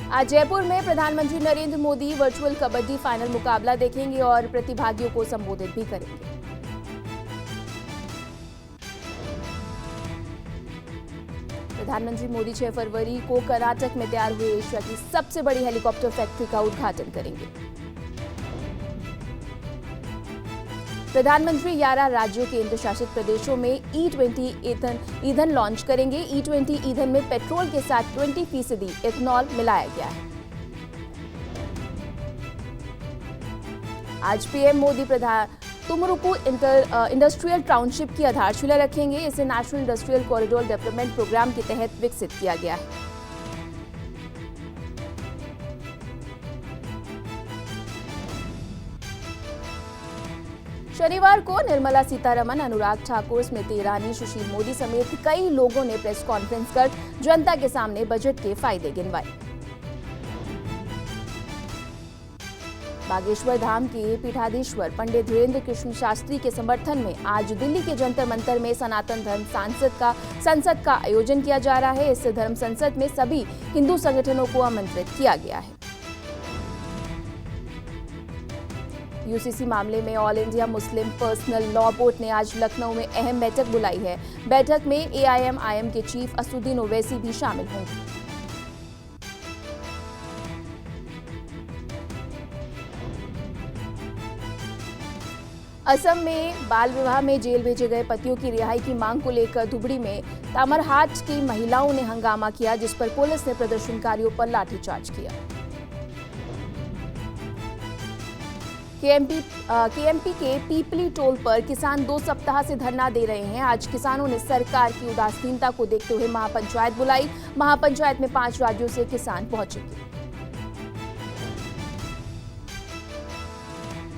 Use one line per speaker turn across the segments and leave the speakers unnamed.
आज जयपुर में प्रधानमंत्री नरेंद्र मोदी वर्चुअल कबड्डी फाइनल मुकाबला देखेंगे और प्रतिभागियों को संबोधित भी करेंगे। प्रधानमंत्री मोदी 6 फरवरी को कर्नाटक में तैयार हुए एशिया की सबसे बड़ी हेलीकॉप्टर फैक्ट्री का उद्घाटन करेंगे। प्रधानमंत्री 11 राज्यों केंद्र शासित प्रदेशों में E20 ईंधन लॉन्च करेंगे। E20 ईंधन में पेट्रोल के साथ 20% इथेनॉल मिलाया गया है। आज PM Modi Tumakuru industrial township की आधारशिला रखेंगे। इसे national industrial corridor development programme के तहत विकसित किया गया है। शनिवार को निर्मला सीतारमण, अनुराग ठाकुर, स्मृति ईरानी, सुशील मोदी समेत कई लोगों ने प्रेस कॉन्फ्रेंस कर जनता के सामने बजट के फायदे गिनवाए। बागेश्वर धाम के पीठाधीश्वर पंडित धीरेन्द्र कृष्ण शास्त्री के समर्थन में आज दिल्ली के जंतर मंतर में सनातन धर्म संसद का आयोजन किया जा रहा है। इस धर्म संसद में सभी हिंदू संगठनों को आमंत्रित किया गया है। यूसीसी मामले में all India Muslim personal law board ने आज लखनऊ में अहम बैठक बुलाई है। बैठक में एआईएमआईएम के चीफ असदुद्दीन ओवैसी भी शामिल होंगे। असम में बाल विवाह में जेल भेजे गए पतियों की रिहाई की मांग को लेकर धुबड़ी में तामरहाट की महिलाओं ने हंगामा किया, जिस पर पुलिस ने प्रदर्शनकारियों पर लाठीचार्ज किया। केएमपी के पीपली टोल पर किसान 2 सप्ताह से धरना दे रहे हैं। आज किसानों ने सरकार की उदासीनता को देखते हुए महापंचायत बुलाई। महापंचायत में 5 राज्यों से किसान पहुंचेंगे।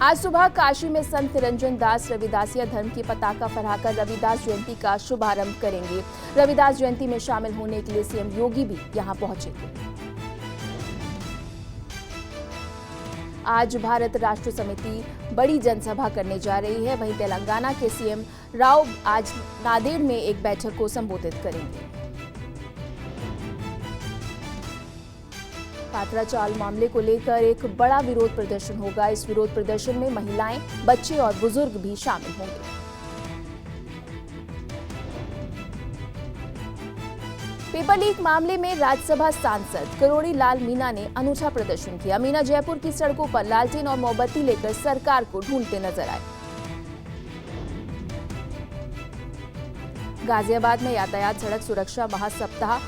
आज सुबह काशी में संत निरंजन दास रविदासिया धर्म की पताका फहराकर रविदास जयंती का शुभारंभ करेंगे। रविदास जयंती में शामिल होने के लिए सीएम योगी भी यहां पहुंचेंगे। आज भारत राष्ट्र समिति बड़ी जनसभा करने जा रही है। वहीं तेलंगाना के सीएम राव आज नांदेड़ में एक बैठक को संबोधित करेंगे। पात्रा चाल मामले को लेकर एक बड़ा विरोध प्रदर्शन होगा। इस विरोध प्रदर्शन में महिलाएं, बच्चे और बुजुर्ग भी शामिल होंगे। पेपर लीक मामले में राज्यसभा सांसद करोड़ी लाल मीणा ने अनूठा प्रदर्शन किया। मीणा जयपुर की सड़कों पर लालटेन और मोमबत्ती लेकर सरकार को ढूंढते नजर आए। गाजियाबाद में यातायात सड़क सुरक्षा महासप्ताह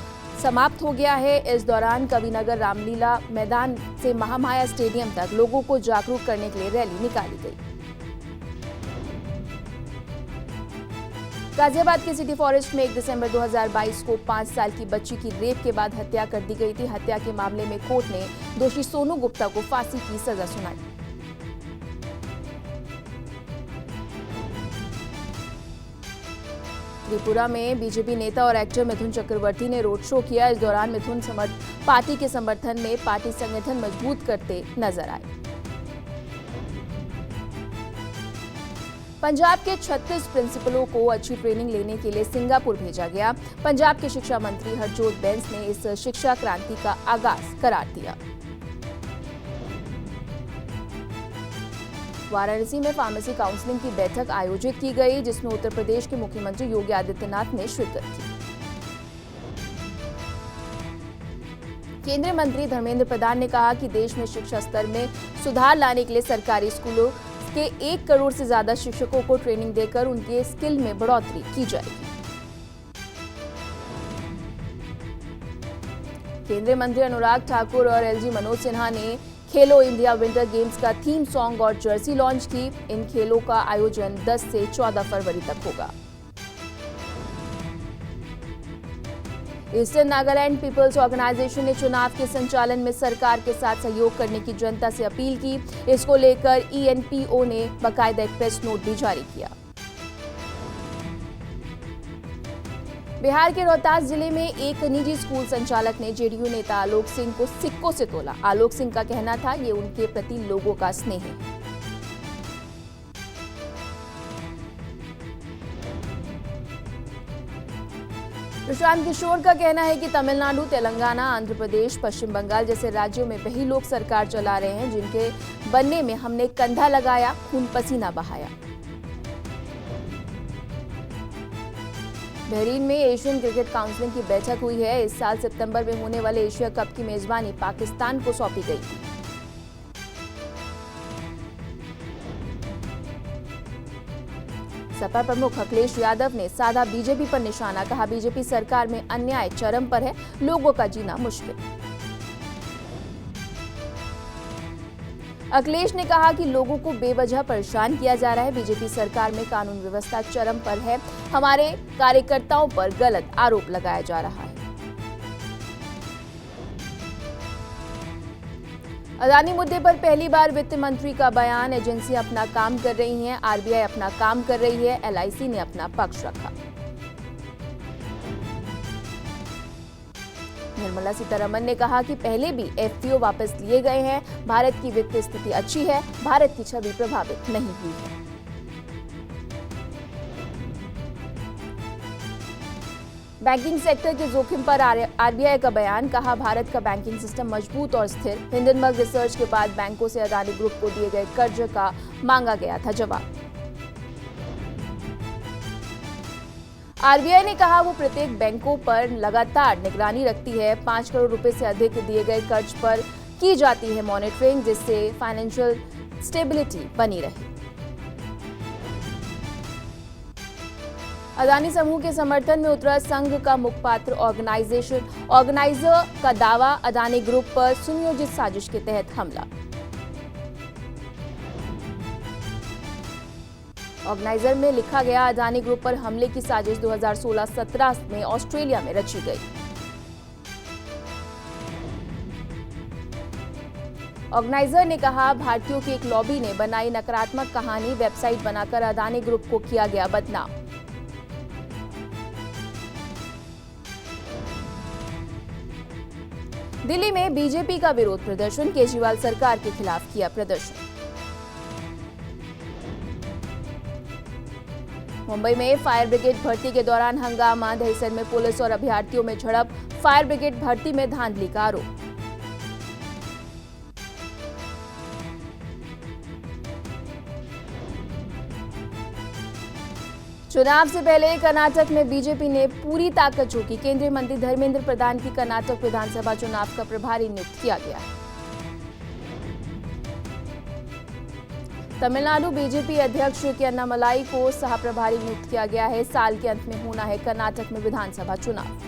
समाप्त हो गया है। इस दौरान कविनगर रामलीला मैदान से महामाया स्टेडियम तक लोगों को जागरूक करने के लिए रैली निकाली गई। गाजियाबाद के सिटी फॉरेस्ट में 1 दिसंबर 2022 को 5 साल की बच्ची की रेप के बाद हत्या कर दी गई थी। हत्या के मामले में कोर्ट ने दोषी सोनू गुप्ता को फांसी की सजा सुनाई। त्रिपुरा में बीजेपी नेता और एक्टर मिथुन चक्रवर्ती ने रोड शो किया। इस दौरान मिथुन पार्टी के समर्थन में पार्टी संगठन मजबूत करते नजर आए। पंजाब के 36 प्रिंसिपलों को अच्छी ट्रेनिंग लेने के लिए सिंगापुर भेजा गया। पंजाब के शिक्षा मंत्री हरजोत बैंस ने इस शिक्षा क्रांति का आगाज करार दिया। वाराणसी में फार्मेसी काउंसलिंग की बैठक आयोजित की गई, जिसमें उत्तर प्रदेश के मुख्यमंत्री योगी आदित्यनाथ ने शिरकत की। केंद्रीय मंत्री धर्मेंद्र प्रधान ने कहा कि देश में शिक्षा स्तर में सुधार लाने के लिए सरकारी स्कूलों के 1 करोड़ से ज्यादा शिक्षकों को ट्रेनिंग देकर उनके स्किल में बढ़ोतरी की जाएगी। केंद्रीय मंत्री अनुराग ठाकुर और एलजी मनोज सिन्हा ने खेलो इंडिया विंटर गेम्स का थीम सॉन्ग और जर्सी लॉन्च की। इन खेलों का आयोजन 10 से 14 फरवरी तक होगा। ईस्टर्न नागालैंड पीपल्स ऑर्गेनाइजेशन ने चुनाव के संचालन में सरकार के साथ सहयोग करने की जनता से अपील की। इसको लेकर ईएनपीओ ने बाकायदा एक प्रेस नोट भी जारी किया। बिहार के रोहतास जिले में एक निजी स्कूल संचालक ने जेडीयू नेता आलोक सिंह को सिक्कों से तोला। आलोक सिंह का कहना था, ये उनके प्रति लोगों का स्नेह है। प्रशांत किशोर का कहना है कि तमिलनाडु, तेलंगाना, आंध्र प्रदेश, पश्चिम बंगाल जैसे राज्यों में वही लोग सरकार चला रहे हैं जिनके बनने में हमने कंधा लगाया, खून पसीना बहाया। बहरीन में एशियन क्रिकेट काउंसिल की बैठक हुई है। इस साल सितंबर में होने वाले एशिया कप की मेजबानी पाकिस्तान को सौंपी गई थी। सपा प्रमुख अखिलेश यादव ने साधा बीजेपी पर निशाना, कहा बीजेपी सरकार में अन्याय चरम पर है, लोगों का जीना मुश्किल। अखिलेश ने कहा कि लोगों को बेवजह परेशान किया जा रहा है, बीजेपी सरकार में कानून व्यवस्था चरम पर है, हमारे कार्यकर्ताओं पर गलत आरोप लगाया जा रहा है। अदानी मुद्दे पर पहली बार वित्त मंत्री का बयान, एजेंसियां अपना काम कर रही हैं, आरबीआई अपना काम कर रही है, एलआईसी ने अपना पक्ष रखा। निर्मला सीतारमण ने कहा कि पहले भी एफपीओ वापस लिए गए हैं, भारत की वित्तीय स्थिति अच्छी है, भारत की छवि प्रभावित नहीं हुई है। बैंकिंग सेक्टर के जोखिम पर आरबीआई का बयान, कहा भारत का बैंकिंग सिस्टम मजबूत और स्थिर। हिंडनबर्ग रिसर्च के बाद बैंकों से अदानी ग्रुप को दिए गए कर्ज का मांगा गया था जवाब। आरबीआई ने कहा वो प्रत्येक बैंकों पर लगातार निगरानी रखती है, 5 करोड़ रुपए से अधिक दिए गए कर्ज पर की जाती है मॉनिटरिंग, जिससे फाइनेंशियल स्टेबिलिटी बनी रहे। अदानी समूह के समर्थन में उतरा संघ का मुखपात्र ऑर्गेनाइजर का दावा, अदानी ग्रुप पर सुनियोजित साजिश के तहत हमला। ऑर्गेनाइजर में लिखा गया, अदानी ग्रुप पर हमले की साजिश 2016-17 में ऑस्ट्रेलिया में रची गई। ऑर्गेनाइजर ने कहा भारतीयों की एक लॉबी ने बनाई नकारात्मक कहानी, वेबसाइट बनाकर अदानी ग्रुप को किया गया बदनाम। दिल्ली में बीजेपी का विरोध प्रदर्शन, केजरीवाल सरकार के खिलाफ किया प्रदर्शन। मुंबई में फायर ब्रिगेड भर्ती के दौरान हंगामा, दहिसर में पुलिस और अभ्यर्थियों में झड़प, फायर ब्रिगेड भर्ती में धांधली का आरोप। चुनाव से पहले कर्नाटक में बीजेपी ने पूरी ताकत झोंकी, केंद्रीय मंत्री धर्मेंद्र प्रधान की कर्नाटक विधानसभा चुनाव का प्रभारी नियुक्त किया गया। तमिलनाडु बीजेपी अध्यक्ष के अन्नामलाई को सह प्रभारी नियुक्त किया गया है। साल के अंत में होना है कर्नाटक में विधानसभा चुनाव।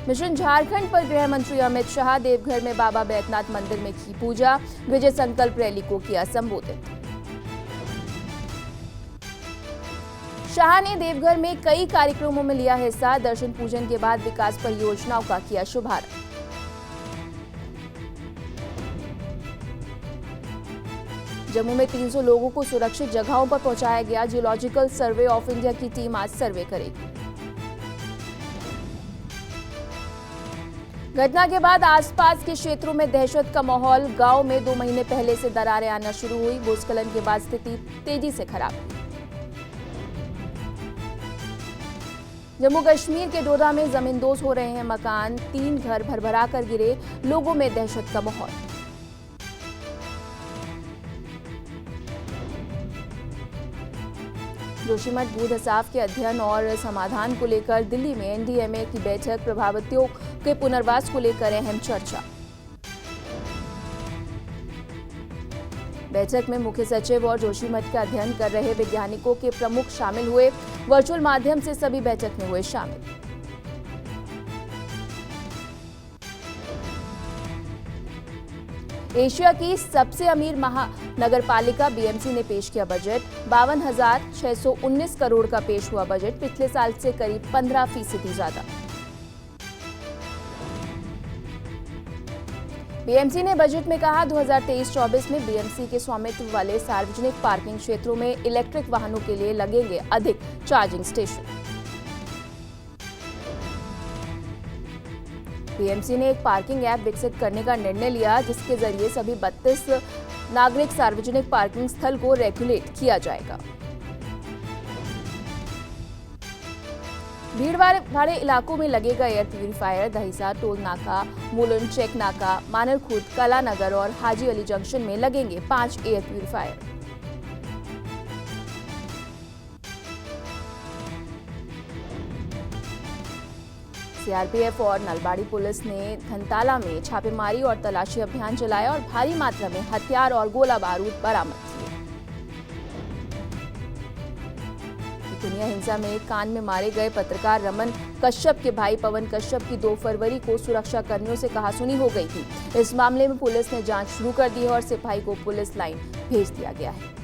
मिशन झारखंड पर गृह मंत्री अमित शाह, देवघर में बाबा बैद्यनाथ मंदिर में की पूजा, विजय संकल्प रैली को किया संबोधित। शाह ने देवघर में कई कार्यक्रमों में लिया हिस्सा, दर्शन पूजन के बाद विकास परियोजनाओं का किया शुभारंभ। जम्मू में 300 लोगों को सुरक्षित जगहों पर पहुंचाया गया, जियोलॉजिकल सर्वे ऑफ इंडिया की टीम आज सर्वे करेगी। घटना के बाद आसपास के क्षेत्रों में दहशत का माहौल, गांव में 2 महीने पहले से दरारें आना शुरू हुई, भूस्खलन के बाद स्थिति तेजी से खराब हुई। जम्मू कश्मीर के डोडा में जमींदोज हो रहे हैं मकान, 3 घर भरभरा कर गिरे, लोगों में दहशत का माहौल। जोशीमठ भू धसाव के अध्ययन और समाधान को लेकर दिल्ली में एनडीएमए की बैठक, प्रभावितों के पुनर्वास को लेकर अहम चर्चा। बैठक में मुख्य सचिव और जोशीमठ का अध्ययन कर रहे वैज्ञानिकों के प्रमुख शामिल हुए, वर्चुअल माध्यम से सभी बैठक में हुए शामिल। एशिया की सबसे अमीर महानगरपालिका बीएमसी ने पेश किया बजट, 52,619 करोड़ का पेश हुआ बजट, पिछले साल से करीब 15% ज्यादा। बीएमसी ने बजट में कहा 2023-24 में बीएमसी के स्वामित्व वाले सार्वजनिक पार्किंग क्षेत्रों में इलेक्ट्रिक वाहनों के लिए लगेंगे अधिक चार्जिंग स्टेशन। बीएमसी ने एक पार्किंग ऐप विकसित करने का निर्णय लिया, जिसके जरिए सभी 32 नागरिक सार्वजनिक पार्किंग स्थल को रेगुलेट किया जाएगा। भीड़ भाड़े इलाकों में लगेगा एयर प्यूरिफायर। दहिसा, टोल नाका, मुलुंड चेक नाका, मानरखुर्द, कलानगर और हाजी अली जंक्शन में लगेंगे 5 एयर प्यूरिफायर। सीआरपीएफ और नलबाड़ी पुलिस ने धनताला में छापेमारी और तलाशी अभियान चलाया और भारी मात्रा में हथियार और गोला बारूद बरामद किए। दुनिया हिंसा में कान में मारे गए पत्रकार रमन कश्यप के भाई पवन कश्यप की 2 फरवरी को सुरक्षा कर्मियों से कहासुनी हो गई थी। इस मामले में पुलिस ने जांच शुरू कर दी है और सिपाही को पुलिस लाइन भेज दिया गया है।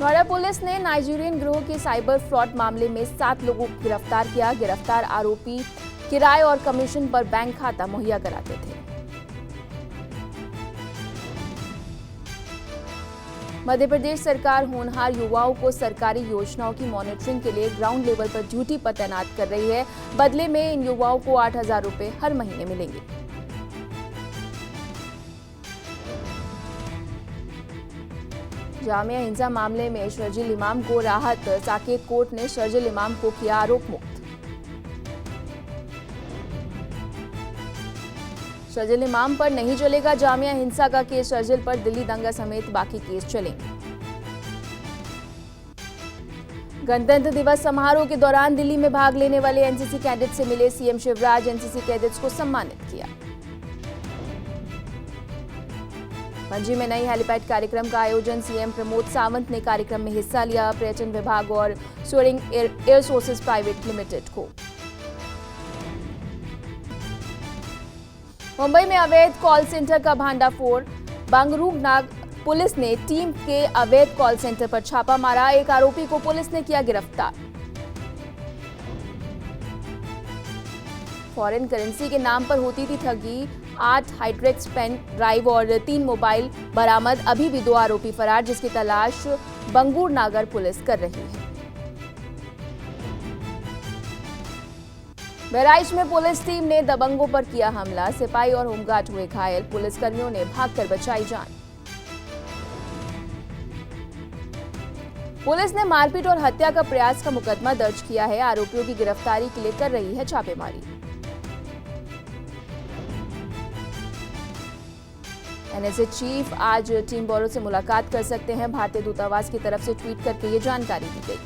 नोएडा पुलिस ने नाइजीरियन गिरोह के साइबर फ्रॉड मामले में 7 लोगों को गिरफ्तार किया। गिरफ्तार आरोपी किराए और कमीशन पर बैंक खाता मुहैया कराते थे। मध्य प्रदेश सरकार होनहार युवाओं को सरकारी योजनाओं की मॉनिटरिंग के लिए ग्राउंड लेवल पर ड्यूटी पर तैनात कर रही है। बदले में इन युवाओं को 8,000 रुपए हर महीने मिलेंगे। जामिया हिंसा मामले में शर्जिल इमाम को राहत। साकेत कोर्ट ने शर्जिल इमाम को किया आरोप मुक्त। शर्जिल इमाम पर नहीं चलेगा जामिया हिंसा का केस। शर्जिल पर दिल्ली दंगा समेत बाकी केस चलेंगे। गणतंत्र दिवस समारोह के दौरान दिल्ली में भाग लेने वाले एनसीसी कैडेट से मिले सीएम शिवराज। एनसीसी कैडेट्स को सम्मानित किया। पणजी में नई हेलीपैड कार्यक्रम का आयोजन। सीएम प्रमोद सावंत ने कार्यक्रम में हिस्सा लिया। पर्यटन विभाग और soaring air sources private limited को। मुंबई में अवैध कॉल सेंटर का भांडाफोड़। बांगरूनाग पुलिस ने टीम के अवैध कॉल सेंटर पर छापा मारा। एक आरोपी को पुलिस ने किया गिरफ्तार। फॉरेन करेंसी के नाम पर होती थी ठगी। 8 हाइड्रेक्स पेन ड्राइव और 3 मोबाइल बरामद। अभी भी 2 आरोपी फरार, जिसकी तलाश बंगूर नागर पुलिस कर रही है। बहराइच में पुलिस टीम ने दबंगों पर किया हमला। सिपाही और होमगार्ड हुए घायल। पुलिसकर्मियों ने भागकर बचाई जान। पुलिस ने मारपीट और हत्या का प्रयास का मुकदमा दर्ज किया है। आरोपियों की गिरफ्तारी के लिए कर रही है छापेमारी। एनएसए चीफ आज टीम बोरो से मुलाकात कर सकते हैं। भारतीय दूतावास की तरफ से ट्वीट करके ये जानकारी दी गई।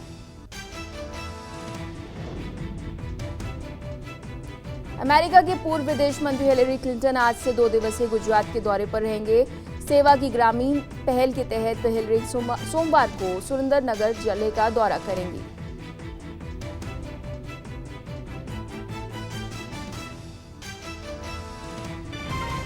अमेरिका की पूर्व विदेश मंत्री हिलेरी क्लिंटन आज से 2 दिवसीय गुजरात के दौरे पर रहेंगे। सेवा की ग्रामीण पहल के तहत हिलेरी सोमवार को सुरेंद्रनगर जिले का दौरा करेंगी।